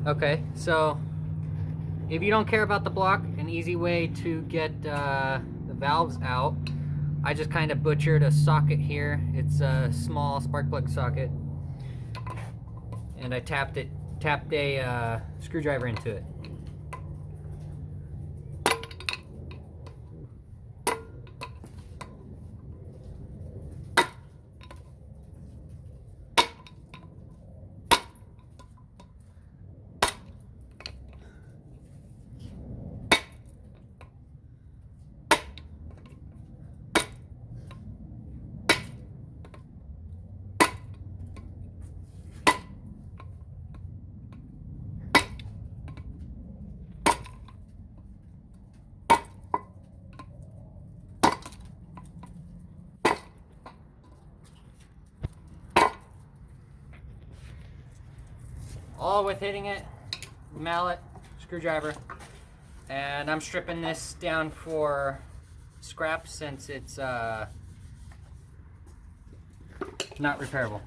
Okay, so if you don't care about the block, an easy way to get the valves out, I just kind of butchered a socket here. It's a small spark plug socket, and I tapped a screwdriver into it. All with hitting it, mallet, screwdriver, and I'm stripping this down for scrap since it's not repairable.